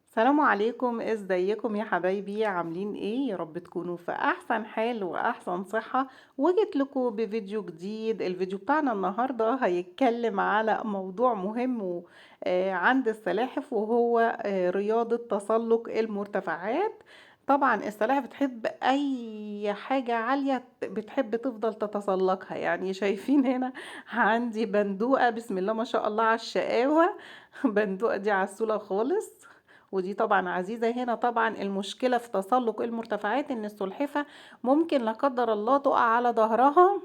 السلام عليكم، ازيكم يا حبايبي؟ عاملين ايه؟ يا رب تكونوا في احسن حال واحسن صحة. وجيت لكم بفيديو جديد. الفيديو بتاعنا النهاردة هيتكلم على موضوع مهم عند السلاحف، وهو رياضة تسلق المرتفعات. طبعا السلاحف بتحب اي حاجة عالية، بتحب تفضل تتسلقها. يعني شايفين هنا عندي بندقة، بسم الله ما شاء الله على الشقاوة. بندقة دي عسولة خالص، ودي طبعا عزيزة. هنا طبعا المشكلة في تسلق المرتفعات ان السلحفة ممكن لا قدر الله تقع على ظهرها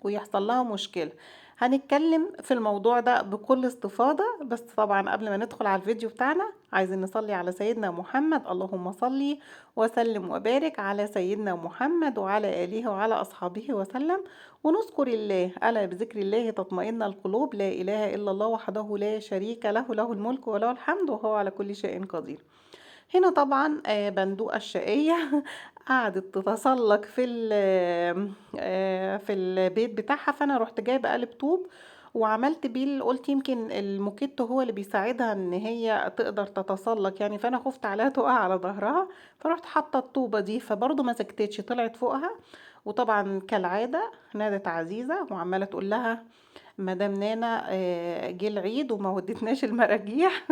ويحصل لها مشكلة. هنتكلم في الموضوع ده بكل استفاضة، بس طبعا قبل ما ندخل على الفيديو بتاعنا عايزين نصلي على سيدنا محمد. اللهم صلي وسلم وبارك على سيدنا محمد وعلى آله وعلى أصحابه وسلم. ونذكر الله، ألا بذكر الله تطمئن القلوب. لا إله إلا الله وحده لا شريك له، له الملك وله الحمد وهو على كل شيء قدير. هنا طبعا بندقة الشقية قعدت تتسلق في البيت بتاعها. فانا رحت جايبه قالب طوب وعملت بيه قلت يمكن الموكيت هو اللي بيساعدها ان هي تقدر تتسلق يعني. فانا خفت عليها تقع على ظهرها، فرحت حاطه الطوبه دي، فبرضه ما سكتتش، طلعت فوقها. وطبعا كالعاده نادت عزيزه وعماله تقول لها مدام نانا جه العيد وما ودتناش المراجيح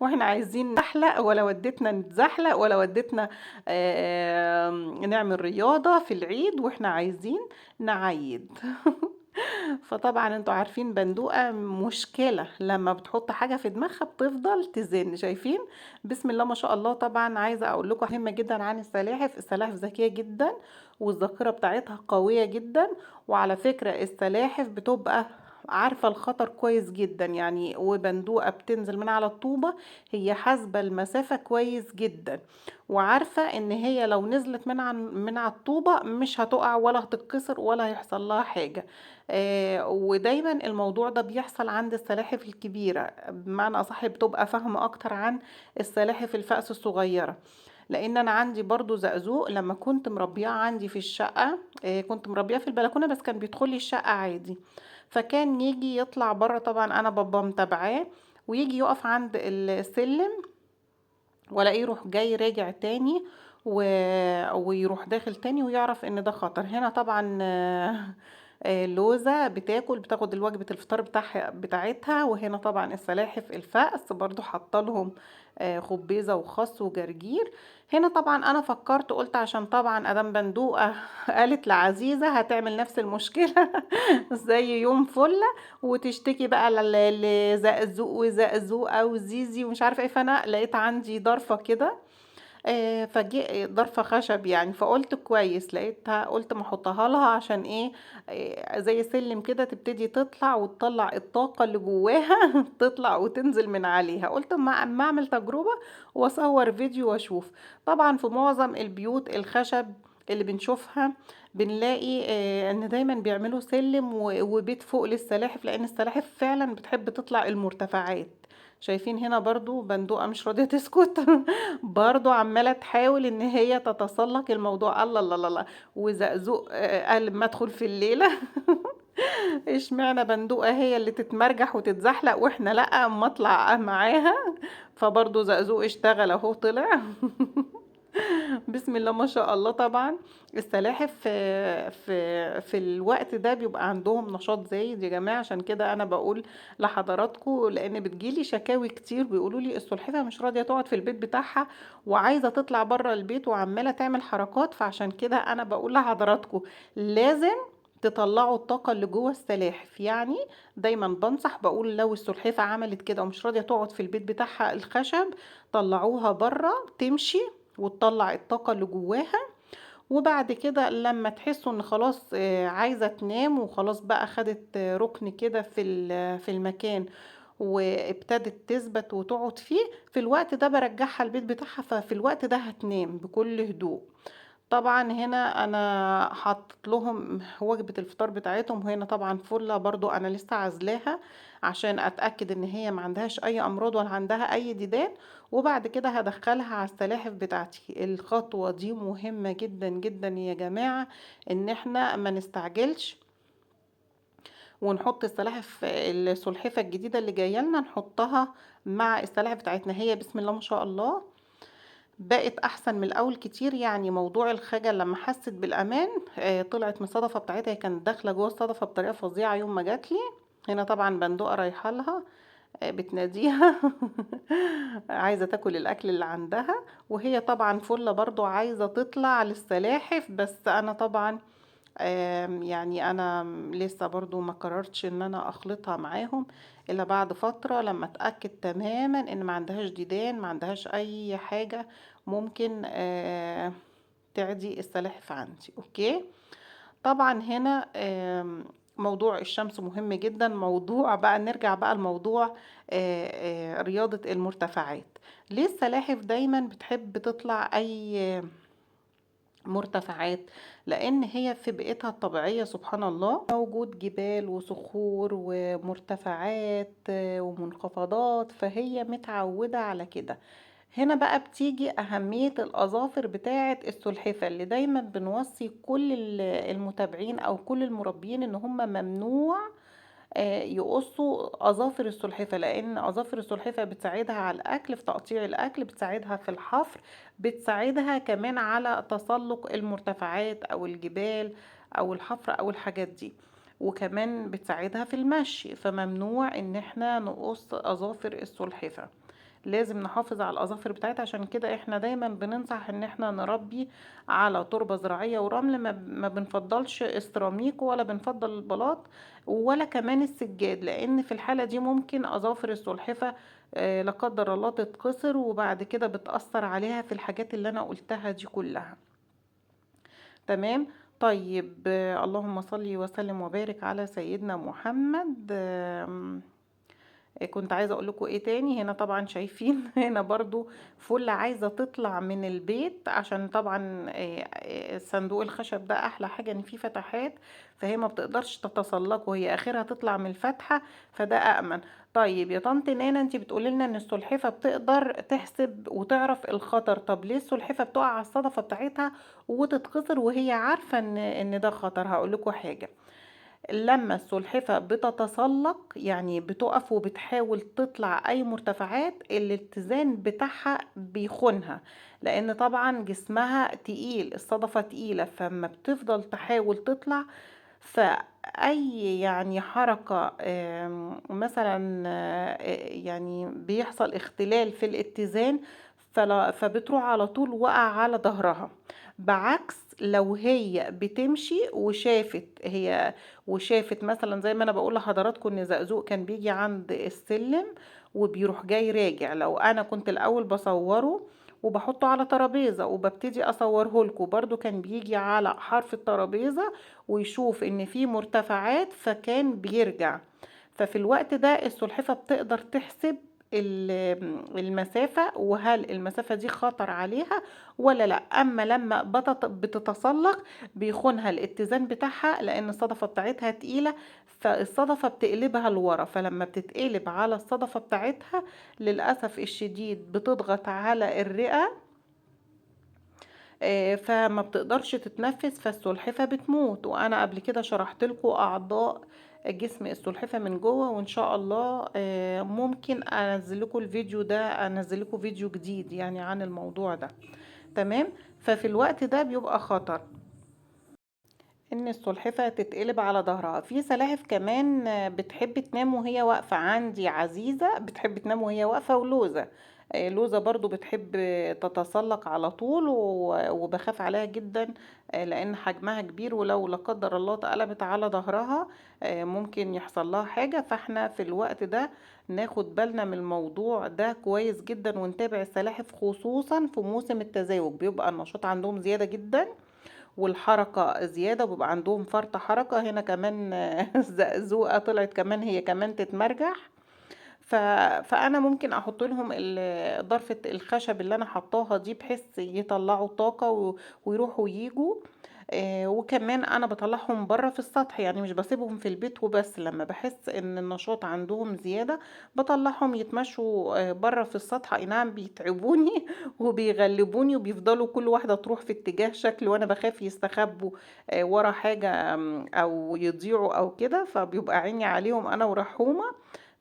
واحنا عايزين نحلق، ولا ودتنا نتزحلق، ولا ودتنا نعمل رياضة في العيد، واحنا عايزين نعيد. فطبعا انتوا عارفين بندقة مشكلة لما بتحط حاجة في دماغها بتفضل تزن. شايفين؟ بسم الله ما شاء الله. طبعا عايزة اقول لكم مهمة جدا عن السلاحف. السلاحف ذكية جدا والذاكرة بتاعتها قوية جدا. وعلى فكرة السلاحف بتبقى عارفة الخطر كويس جدا يعني. وبندقة بتنزل من على الطوبة هي حاسبة المسافة كويس جدا، وعارفة ان هي لو نزلت من على الطوبة مش هتقع ولا هتتكسر ولا هيحصل لها حاجة. ودايما الموضوع ده بيحصل عند السلاحف الكبيرة، بمعنى أصح بتبقى فاهمة أكتر عن السلاحف الفأس الصغيرة. لأن أنا عندي برضو زقزوق لما كنت مربياه عندي في الشقة. كنت مربياه في البلكونة بس كان بيدخلي الشقة عادي. فكان يجي يطلع بره، طبعا أنا بابا متابعاه، ويجي يقف عند السلم والاقيه يروح جاي راجع تاني و... ويروح داخل تاني، ويعرف ان ده خطر. هنا طبعا لوزة بتاخد الوجبة الفطار بتاعتها. وهنا طبعا السلاحف الفأس برضو حاطه لهم خبيزة وخس وجرجير. هنا طبعا انا فكرت قلت عشان طبعا ادام بندوقة قالت لعزيزة هتعمل نفس المشكلة زي يوم فلة، وتشتكي بقى لزقزوق وزقزوقة وزيزي ومش عارفه ايه. فانا لقيت عندي ضرفة كده، فجي ضرفة خشب يعني. فقلت كويس لقيتها، قلت ما احطها لها عشان ايه؟ زي سلم كده تبتدي تطلع وتطلع الطاقة اللي جواها تطلع وتنزل من عليها. قلت ما اعمل تجربة واصور فيديو واشوف. طبعا في معظم البيوت الخشب اللي بنشوفها بنلاقي ان دايما بيعملوا سلم وبيت فوق للسلاحف، لان السلاحف فعلا بتحب تطلع المرتفعات. شايفين هنا برضو بندقة مش راضية تسكت برضو عمالة تحاول ان هي تتسلق الموضوع. الله الله الله الله. وزقزوق قال ما ادخل في الليلة اشمعنى بندقة هي اللي تتمرجح وتتزحلق واحنا لا؟ اما اطلع معاها. فبرضو زقزوق اشتغل اهو طلع بسم الله ما شاء الله. طبعا السلاحف في الوقت ده بيبقى عندهم نشاط زايد يا جماعة. عشان كده انا بقول لحضراتكم، لان بتجيلي شكاوي كتير بيقولوا لي السلحفة مش راضية تقعد في البيت بتاعها وعايزة تطلع بره البيت وعمالة تعمل حركات. فعشان كده انا بقول لحضراتكم لازم تطلعوا الطاقة اللي جوه السلاحف يعني. دايما بنصح بقول لو السلحفة عملت كده ومش راضية تقعد في البيت بتاعها الخشب، طلعوها بره تمشي وتطلع الطاقة اللي جواها. وبعد كده لما تحسوا ان خلاص عايزة تنام وخلاص بقى خدت ركن كده في المكان وابتدت تثبت وتقعد فيه، في الوقت ده برجعها البيت بتاعها. ففي الوقت ده هتنام بكل هدوء. طبعا هنا انا حطت لهم وجبة الفطار بتاعتهم. وهنا طبعا فلة برضو انا لسه عازلاها عشان اتأكد ان هي ما عندهاش اي امراض ولا عندها اي ديدان. وبعد كده هدخلها على السلاحف بتاعتي. الخطوة دي مهمة جدا جدا يا جماعة، ان احنا ما نستعجلش ونحط السلاحف السلحفة الجديدة اللي جاية لنا نحطها مع السلاحف بتاعتنا. هي بسم الله ما شاء الله بقت احسن من الاول كتير. يعني موضوع الخجل لما حست بالامان طلعت من الصدفة بتاعتها. هي كانت داخلة جوه الصدفة بطريقة فظيعة يوم ما جات لي. هنا طبعا بندقة رايحة لها بتناديها عايزة تاكل الأكل اللي عندها. وهي طبعا فلة برضو عايزة تطلع للسلاحف، بس أنا طبعا يعني أنا لسه برضو ما قررتش إن أنا أخلطها معاهم إلا بعد فترة لما أتأكد تماما إن ما عندهاش ديدان، ما عندهاش أي حاجة ممكن تعدي السلاحف عندي. أوكي. طبعا هنا موضوع الشمس مهم جدا. موضوع بقى نرجع بقى لموضوع رياضة المرتفعات. ليه السلاحف دايما بتحب تطلع اي مرتفعات؟ لان هي في بيئتها الطبيعية سبحان الله موجود جبال وصخور ومرتفعات ومنخفضات، فهي متعودة على كده. هنا بقى بتيجي أهمية الأظافر بتاعة السلحفة، اللي دايما بنوصي كل المتابعين أو كل المربيين إن هم ممنوع يقصوا أظافر السلحفة، لأن أظافر السلحفة بتساعدها على الأكل، في تقطيع الأكل، بتساعدها في الحفر، بتساعدها كمان على تسلق المرتفعات أو الجبال أو الحفر أو الحاجات دي، وكمان بتساعدها في المشي. فممنوع إن احنا نقص أظافر السلحفة، لازم نحافظ على الاظافر بتاعتها. عشان كده احنا دايما بننصح ان احنا نربي على تربة زراعية ورمل. ما بنفضلش السيراميك ولا بنفضل البلاط ولا كمان السجاد، لان في الحالة دي ممكن اظافر السلحفة لا قدر الله تتكسر، وبعد كده بتأثر عليها في الحاجات اللي انا قلتها دي كلها. تمام. طيب اللهم صل وسلم وبارك على سيدنا محمد. كنت عايزة اقول لكم ايه تاني. هنا طبعا شايفين هنا برضو فلة عايزة تطلع من البيت، عشان طبعا صندوق الخشب ده احلى حاجة ان فيه فتحات، فهي ما بتقدرش تتسلقه، هي اخرها تطلع من الفتحة، فده أأمن. طيب يا طنط نانا، انتي بتقولي لنا ان السلحفة بتقدر تحسب وتعرف الخطر. طب ليه السلحفة بتقع على الصدفة بتاعتها وتتكسر وهي عارفة ان ده خطر؟ هقول لكم حاجة. لما السلحفة بتتسلق يعني بتقف وبتحاول تطلع اي مرتفعات، الاتزان بتاعها بيخونها، لان طبعا جسمها تقيل، الصدفة تقيلة، فما بتفضل تحاول تطلع، فأي يعني حركة مثلا يعني بيحصل اختلال في الاتزان، فبتروح على طول وقع على ظهرها. بعكس لو هي بتمشي وشافت مثلا زي ما انا بقول لحضراتكم ان زقزوق كان بيجي عند السلم وبيروح جاي راجع. لو انا كنت الاول بصوره وبحطه على ترابيزة وببتدي اصوره لكم، برضو كان بيجي على حرف الترابيزة ويشوف ان في مرتفعات فكان بيرجع. ففي الوقت ده السلحفة بتقدر تحسب المسافة، وهل المسافة دي خطر عليها ولا لا. اما لما بتتسلق بيخونها الاتزان بتاعها، لان الصدفة بتاعتها تقيلة، فالصدفة بتقلبها لورا، فلما بتتقلب على الصدفة بتاعتها للأسف الشديد بتضغط على الرئة، فما بتقدرش تتنفس، فالسلحفة بتموت. وانا قبل كده شرحت لكم اعضاء جسم السلحفة من جوه، وان شاء الله ممكن انزل لكم الفيديو ده، انزل لكم فيديو جديد يعني عن الموضوع ده. تمام. ففي الوقت ده بيبقى خطر ان السلحفة تتقلب على ظهرها. في سلاحف كمان بتحب تنام وهي واقفة. عندي عزيزة بتحب تنام وهي واقفة، ولوزة لوزة برضو بتحب تتسلق على طول، وبخاف عليها جدا لان حجمها كبير، ولو لا قدر الله اتقلبت على ظهرها ممكن يحصل لها حاجة. فاحنا في الوقت ده ناخد بالنا من الموضوع ده كويس جدا، ونتابع السلاحف خصوصا في موسم التزاوج، بيبقى النشاط عندهم زيادة جدا والحركة زيادة، وبيبقى عندهم فرط حركة. هنا كمان الزقزوقة طلعت كمان هي كمان تتمرجح. فأنا ممكن أحط لهم ضرفة الخشب اللي أنا حطاها دي، بحيث يطلعوا طاقة ويروحوا ويجوا. وكمان أنا باطلّعهم برّه في السطح، يعني مش باسيبهم في البيت وبس، لمّا باحس إن النشاط عندهم زيادة باطلّعهم يتمشوا برّه في السطح، أي نعم بيتعبوني وبيغلّبوني وبيفضلوا كل واحدة تروح في اتجاه شكل، وأنا باخاف يستخبوا ورا حاجة أو يضيعوا أو كده، فبيبقى عيني عليهم أنا ورحومة.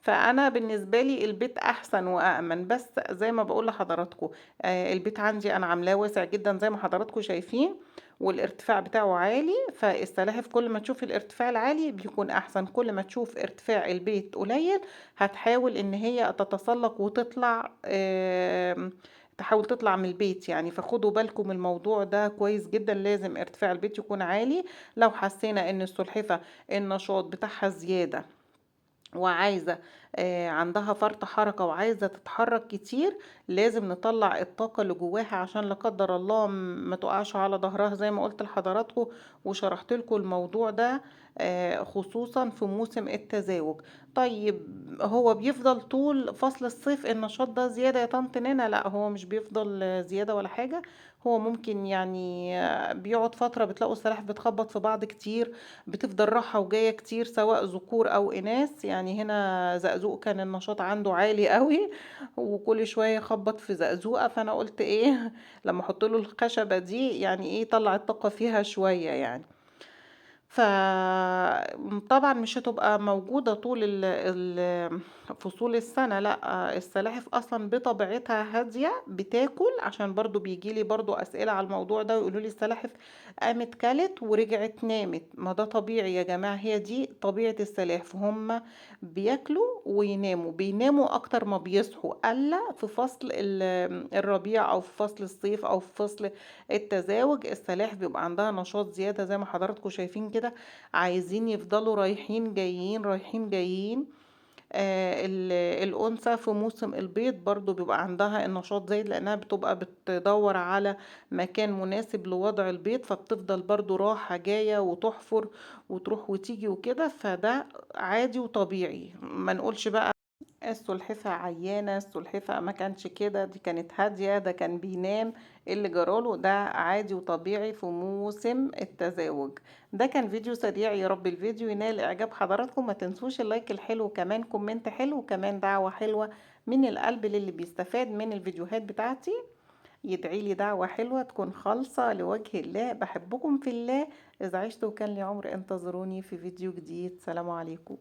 فأنا بالنسبة لي البيت أحسن وأأمن، بس زي ما باقول لحضراتكم البيت عندي أنا عاملاه واسع جدًا زي ما حضراتكم شايفين، والارتفاع بتاعه عالي، فالسلاحف كل ما تشوف الارتفاع العالي بيكون أحسن، كل ما تشوف ارتفاع البيت قليل هتحاول إن هي تتسلق وتطلع تحاول تطلع من البيت يعني، فخدوا بالكم من الموضوع ده كويس جدًا، لازم ارتفاع البيت يكون عالي. لو حسينا إن السلحفة النشاط بتاعها زيادة وعايزة عندها فرط حركة وعايزة تتحرك كتير، لازم نطلّع الطاقة اللي جواها عشان لا قدّر الله ما تُقعش على ضهرها زي ما قُلت لحضراتكم، وشرحت لكم الموضوع ده خصوصًا في موسم التزاوج. طيب هو بيفضل طول فصل الصيف النشاط ده زيادة يا طنط نِنا؟ لأ، هو مش بيفضل زيادة ولا حاجة، هو ممكن يعني بيقعد فترة بتلاقوا السلاحف بتخبّط في بعض كتير، بتفضل رايحة وجاية كتير سواء ذكور أو إناث، يعني هنا زقزوق كان النشاط عنده عالي أوي وكل شوية يخبط في زقزوقة، فأنا قُلت إيه لمّا أحط له الخشبة دي يعني إيه يطلّع الطاقة فيها شوية يعني. طبعًا مش هتبقى موجودة طول فصول السنة، لأ، السلاحف أصلًا بطبيعتها هادية بتاكل، عشان برضه بييجي لي برضه أسئلة على الموضوع ده ويقولوا لي السلاحف قامت كلت ورجعت نامت، ما ده طبيعي يا جماعة، هي دي طبيعة السلاحف، هُم بياكلوا ويناموا، بيناموا أكتر ما بيصحوا، إلا في فصل الربيع أو في فصل الصيف أو في فصل التزاوج. السلاحف بيبقى عندها نشاط زيادة زي ما حضراتكم شايفين كده، عايزين يفضلوا رايحين جايين رايحين جايين. الأنثى في موسم البيض برضو بيبقى عندها النشاط زايد لأنها بتبقى بتدور على مكان مناسب لوضع البيض، فبتفضل برضو راحة جاية وتحفر وتروح وتيجي وكده، فده عادي وطبيعي، ما نقولش بقى السلحفة عيانة، السلحفة ما كانش كده، دي كانت هادية، ده كان بينام، إيه اللي جراله؟ ده عادي وطبيعي في موسم التزاوج. ده كان فيديو سريع، يا رب الفيديو ينال إعجاب حضراتكم، ما تنسوش اللايك الحلو وكمان كومنت حلو وكمان دعوة حلوة من القلب للي بيستفاد من الفيديوهات بتاعتي، يدعي لي دعوة حلوة تكون خالصة لوجه الله. بحبكم في الله، إذا عشت وكان لي عمر انتظروني في فيديو جديد. سلام عليكم.